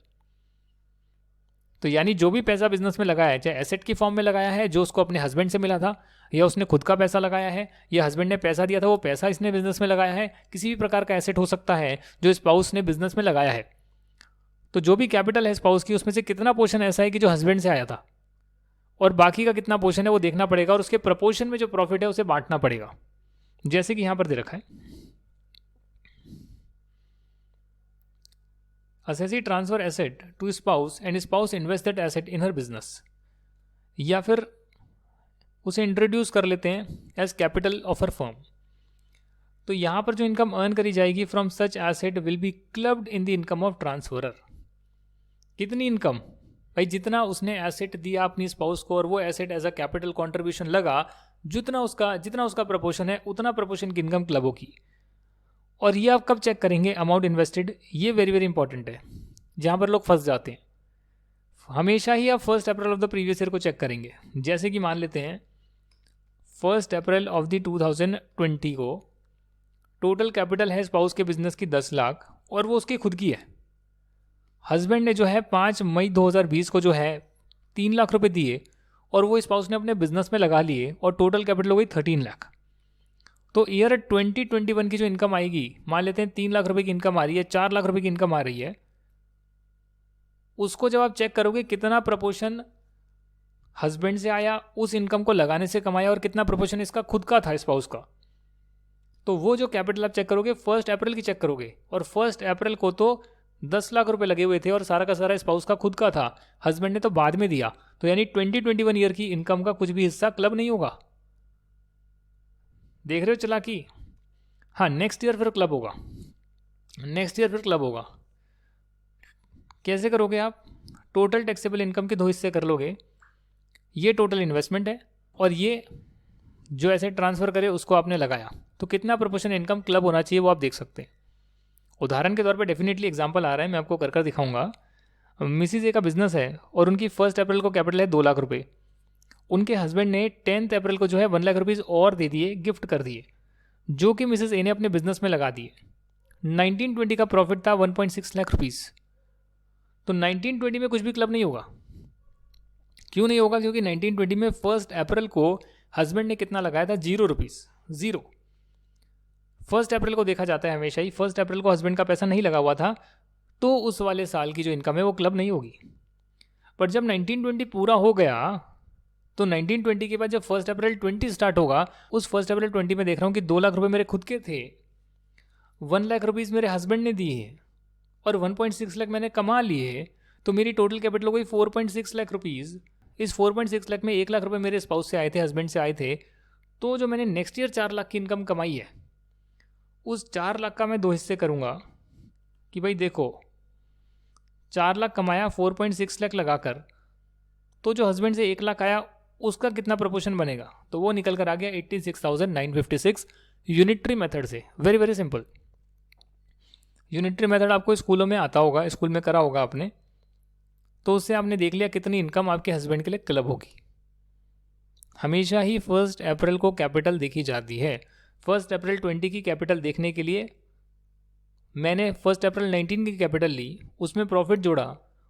तो यानी जो भी पैसा बिजनेस में लगाया है, चाहे एसेट की फॉर्म में लगाया है जो उसको अपने हस्बैंड से मिला था, या उसने खुद का पैसा लगाया है, या हस्बैंड ने पैसा दिया था वो पैसा इसने बिजनेस में लगाया है, किसी भी प्रकार का एसेट हो सकता है जो स्पाउस ने बिजनेस में लगाया है। तो जो भी कैपिटल है स्पाउस की, उसमें से कितना पोर्शन ऐसा है कि जो हस्बैंड से आया था और बाकी का कितना पोर्शन है वो देखना पड़ेगा, और उसके प्रपोर्शन में जो प्रॉफिट है उसे बांटना पड़ेगा, जैसे कि यहां पर दे रखा है। Assessee transfer asset to spouse and spouse invest that asset in her business, या फिर उसे इंट्रोड्यूस कर लेते हैं as capital of her firm. तो यहाँ पर जो इनकम अर्न करी जाएगी from such asset will be clubbed in the income of transferor. कितनी इनकम? भाई जितना उसने एसेट दिया अपनी स्पाउस को और वो asset as a capital contribution लगा, जितना उसका प्रपोर्शन है उतना प्रपोर्शन की इनकम क्लब होगी। और ये आप कब चेक करेंगे? Amount invested. ये वेरी वेरी इंपॉर्टेंट है, जहाँ पर लोग फंस जाते हैं। हमेशा ही आप 1 अप्रैल ऑफ द प्रीवियस ईयर को चेक करेंगे। जैसे कि मान लेते हैं 1 अप्रैल ऑफ द 2020 को टोटल कैपिटल है स्पाउस के बिजनेस की 10 लाख और वो उसकी खुद की है। हस्बैंड ने जो है 5 मई 2020 को जो है 3 लाख रुपए दिए और वो स्पाउस ने अपने बिजनेस में लगा लिए और टोटल कैपिटल हो गई 13 लाख। तो ईयर 2021 की जो इनकम आएगी, मान लेते हैं 3 लाख रुपए की इनकम आ रही है, 4 लाख रुपए की इनकम आ रही है, उसको जब आप चेक करोगे कितना प्रपोर्शन हस्बैंड से आया उस इनकम को लगाने से कमाया और कितना प्रपोर्शन इसका खुद का था स्पाउस का, तो वो जो कैपिटल आप चेक करोगे 1 अप्रैल की चेक करोगे। और 1 अप्रैल को तो 10 लाख रुपए लगे हुए थे और सारा का सारा स्पाउस का खुद का था, हस्बैंड ने तो बाद में दिया। तो यानी 2021 ईयर की इनकम का कुछ भी हिस्सा क्लब नहीं होगा। देख रहे हो चालाकी? हाँ, नेक्स्ट ईयर फिर क्लब होगा, नेक्स्ट ईयर फिर क्लब होगा। कैसे करोगे आप? टोटल टैक्सेबल इनकम के 2 हिस्से कर लोगे। ये टोटल इन्वेस्टमेंट है और ये जो ऐसे ट्रांसफर करे उसको आपने लगाया, तो कितना प्रोपोर्शन इनकम क्लब होना चाहिए वो आप देख सकते हैं। उदाहरण के तौर पे डेफिनेटली एग्जांपल आ रहा है, मैं आपको कर दिखाऊंगा। मिसिज ए का बिजनेस है और उनकी 1 अप्रैल को कैपिटल है 2 लाख रुपए। उनके हस्बैंड ने 10 अप्रैल को जो है 1 लाख रुपीज़ और दे दिए, गिफ्ट कर दिए, जो कि मिसेस ए ने अपने बिजनेस में लगा दिए। 1920 का प्रॉफिट था 1.6 लाख रुपीज़। तो 1920 में कुछ भी क्लब नहीं होगा। क्यों नहीं होगा? क्योंकि 1920 में 1 अप्रैल को हस्बैंड ने कितना लगाया था? 0 रुपीज़, 0। 1 अप्रैल को देखा जाता है हमेशा ही। 1 अप्रैल को हस्बैंड का पैसा नहीं लगा हुआ था, तो उस वाले साल की जो इनकम है वो क्लब नहीं होगी। पर जब 1920 पूरा हो गया तो 1920 के बाद जब 1 अप्रैल 20 स्टार्ट होगा, उस 1 अप्रैल 20 में देख रहा हूँ कि 2 लाख रुपए मेरे खुद के थे, 1 लाख रुपीज़ मेरे हस्बैंड ने दिए और 1.6 लाख मैंने कमा लिए। तो मेरी टोटल कैपिटल हो गई 4.6 लाख रुपीज़। इस 4.6 लाख में 1 लाख रुपए मेरे स्पाउस से आए थे, हस्बैंड से आए थे। तो जो मैंने नेक्स्ट ईयर 4 लाख की इनकम कमाई है, उस 4 लाख का मैं 2 हिस्से करूँगा कि भाई देखो 4 लाख कमाया 4.6 लाख लगाकर, तो जो हस्बैंड से 1 लाख आया उसका कितना प्रोपोर्शन बनेगा? तो वो निकल कर आ गया 86,956 यूनिटरी मेथड से। Very very simple. Unitary method आपको स्कूलों में आता होगा, स्कूल में करा होगा आपने, तो उससे आपने देख लिया कितनी इनकम आपके हस्बैंड के लिए क्लब होगी। हमेशा ही 1 अप्रैल को कैपिटल देखी जाती है। 1 अप्रैल 20 की कैपिटल देखने के लिए मैंने 1 अप्रैल 19 की कैपिटल ली, उसमें प्रॉफिट जोड़ा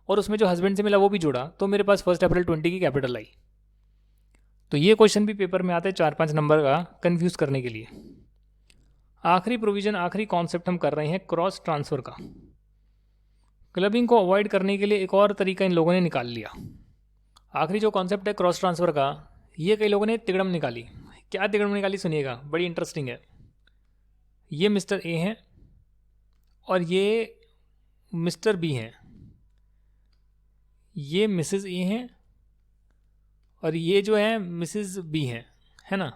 और उसमें जो हस्बैंड से मिला वो भी जोड़ा, तो मेरे पास 1 अप्रैल 20 की कैपिटल आई। तो ये क्वेश्चन भी पेपर में आता है 4-5 नंबर का, कंफ्यूज करने के लिए। आखिरी प्रोविजन, आखिरी कॉन्सेप्ट हम कर रहे हैं क्रॉस ट्रांसफर का। क्लबिंग को अवॉइड करने के लिए एक और तरीका इन लोगों ने निकाल लिया। आखिरी जो कॉन्सेप्ट है क्रॉस ट्रांसफर का, ये कई लोगों ने तिगड़म निकाली। क्या तिगड़म निकाली सुनिएगा, बड़ी इंटरेस्टिंग है। ये मिस्टर ए हैं और ये मिस्टर बी हैं, ये मिसेस ए हैं और ये जो है मिसेस बी हैं, है ना।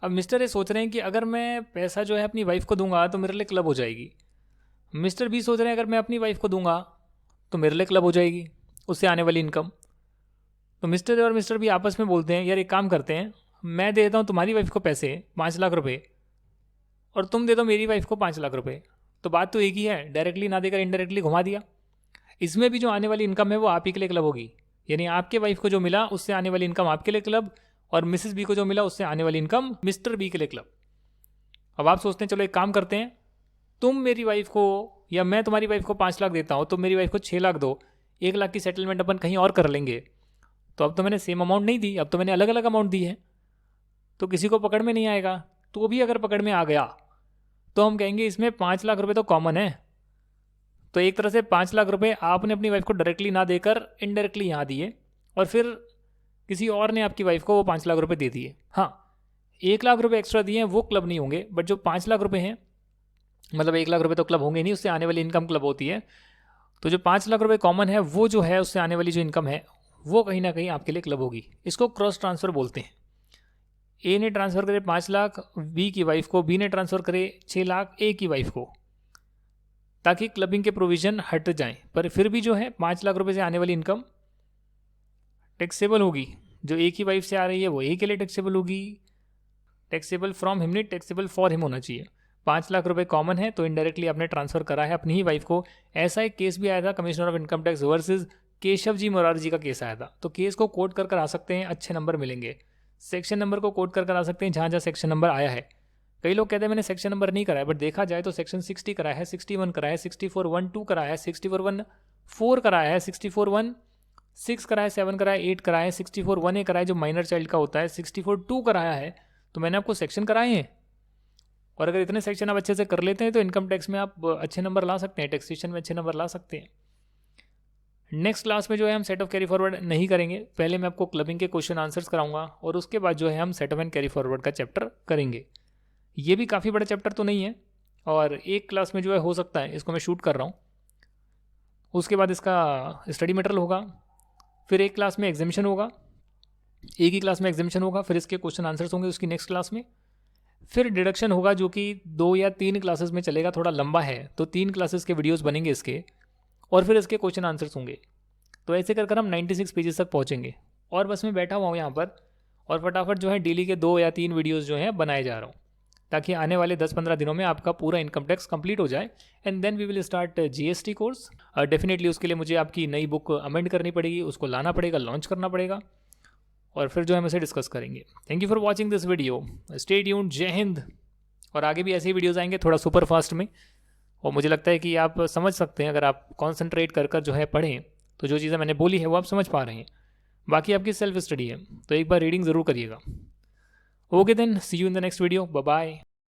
अब मिस्टर ए सोच रहे हैं कि अगर मैं पैसा जो है अपनी वाइफ को दूंगा तो मेरे लिए क्लब हो जाएगी। मिस्टर बी सोच रहे हैं अगर मैं अपनी वाइफ को दूंगा तो मेरे लिए क्लब हो जाएगी उससे आने वाली इनकम। तो मिस्टर ए और मिस्टर बी आपस में बोलते हैं यार एक काम करते हैं, मैं दे देता हूँ तुम्हारी वाइफ को पैसे 5 लाख रुपए और तुम दे दो मेरी वाइफ को 5 लाख रुपए। तो बात तो एक ही है, डायरेक्टली ना देकर इनडायरेक्टली घुमा दिया। इसमें भी जो आने वाली इनकम है वो आप ही के लिए क्लब होगी, यानी आपके वाइफ को जो मिला उससे आने वाली इनकम आपके लिए क्लब और मिसेस बी को जो मिला उससे आने वाली इनकम मिस्टर बी के लिए क्लब। अब आप सोचते हैं चलो एक काम करते हैं, तुम मेरी वाइफ को या मैं तुम्हारी वाइफ को 5 लाख देता हूँ, तुम मेरी वाइफ को 6 लाख दो, 1 लाख की सेटलमेंट अपन कहीं और कर लेंगे, तो अब तो मैंने सेम अमाउंट नहीं दी, अब तो मैंने अलग अलग अमाउंट दी है, तो किसी को पकड़ में नहीं आएगा। तो भी अगर पकड़ में आ गया तो हम कहेंगे इसमें 5 लाख रुपए तो कॉमन है। तो एक तरह से 5 लाख रुपए आपने अपनी वाइफ को डायरेक्टली ना देकर इनडायरेक्टली यहाँ दिए, और फिर किसी और ने आपकी वाइफ को वो 5 लाख रुपए दे दिए। हाँ, 1 लाख रुपए एक्स्ट्रा दिए हैं वो क्लब नहीं होंगे, बट जो 5 लाख रुपए हैं, मतलब 1 लाख रुपए तो क्लब होंगे नहीं, उससे आने वाली इनकम क्लब होती है। तो जो 5 लाख रुपए कॉमन है वो जो है उससे आने वाली जो इनकम है वो कहीं ना कहीं आपके लिए क्लब होगी। इसको क्रॉस ट्रांसफ़र बोलते हैं। ए ने ट्रांसफ़र करे 5 लाख बी की वाइफ को, बी ने ट्रांसफ़र करे 6 लाख ए की वाइफ को, ताकि क्लबिंग के प्रोविज़न हट जाएं। पर फिर भी जो है 5 लाख रुपए से आने वाली इनकम टैक्सेबल होगी। जो ए की वाइफ से आ रही है वो ए के लिए टैक्सेबल होगी। टैक्सेबल फ्रॉम हिम नहीं, टैक्सेबल फॉर हिम होना चाहिए। 5 लाख रुपए कॉमन है तो इनडायरेक्टली आपने ट्रांसफ़र करा है अपनी ही वाइफ को। ऐसा एक केस भी आया था, commissioner of income tax versus Keshav ji Morar ji का केस आया था। तो केस को कोट कर आ सकते हैं, अच्छे नंबर मिलेंगे। सेक्शन नंबर को कोट कर आ सकते हैं जहाँ जहाँ सेक्शन नंबर आया है। कई लोग कहते हैं मैंने सेक्शन नंबर नहीं कराया, बट देखा जाए तो सेक्शन 60 कराया है, 61 कराया है, 64(1)(2) कराया है, 64(1)(4) कराया है, 64(1)(6) कराया है, 7 कराया है, 8 कराया है, 64(1)(a) कराया है जो माइनर चाइल्ड का होता है, 64(2) कराया है। तो मैंने आपको सेक्शन कराए हैं, और अगर इतने सेक्शन आप अच्छे से कर लेते हैं तो इनकम टैक्स में आप अच्छे नंबर ला सकते हैं, टैक्सेशन में अच्छे नंबर ला सकते हैं। नेक्स्ट क्लास में जो है हम सेट ऑफ कैरी फॉरवर्ड नहीं करेंगे, पहले मैं आपको क्लबिंग के क्वेश्चन आंसर्स कराऊंगा, और उसके बाद जो है हम set of and carry forward का चैप्टर करेंगे। ये भी काफ़ी बड़ा चैप्टर तो नहीं है, और एक क्लास में जो है हो सकता है, इसको मैं शूट कर रहा हूँ, उसके बाद इसका स्टडी मटेरियल होगा, फिर एक क्लास में एग्जामिशन होगा, एक ही क्लास में एग्जामिशन होगा, फिर इसके क्वेश्चन आंसर्स होंगे उसकी नेक्स्ट क्लास में, फिर डिडक्शन होगा जो कि 2 या 3 क्लासेस में चलेगा, थोड़ा लंबा है तो 3 क्लासेस के वीडियोस बनेंगे इसके, और फिर इसके क्वेश्चन आंसर्स होंगे। तो ऐसे कर हम 96 पेजेस तक पहुँचेंगे, और बस मैं बैठा हुआ हूँ यहाँ पर और फटाफट जो है डेली के 2 या 3 वीडियोज़ जो हैं बनाए जा रहा हूँ, ताकि आने वाले 10-15 दिनों में आपका पूरा इनकम टैक्स कंप्लीट हो जाए, and then we will start GST course. Definitely उसके लिए मुझे आपकी नई बुक अमेंड करनी पड़ेगी, उसको लाना पड़ेगा, लॉन्च करना पड़ेगा, और फिर जो है हम इसे डिस्कस करेंगे। Thank you for watching this video, stay tuned, जय हिंद। और आगे भी ऐसे ही वीडियोज़ आएंगे थोड़ा सुपर फास्ट में, और मुझे लगता है कि आप समझ सकते हैं, अगर आप कॉन्सेंट्रेट कर जो है पढ़ें तो जो चीज़ें मैंने बोली है वो आप समझ पा रहे हैं। बाकी आपकी सेल्फ स्टडी है, तो एक बार रीडिंग ज़रूर करिएगा। Okay then, see you in the next video, bye bye.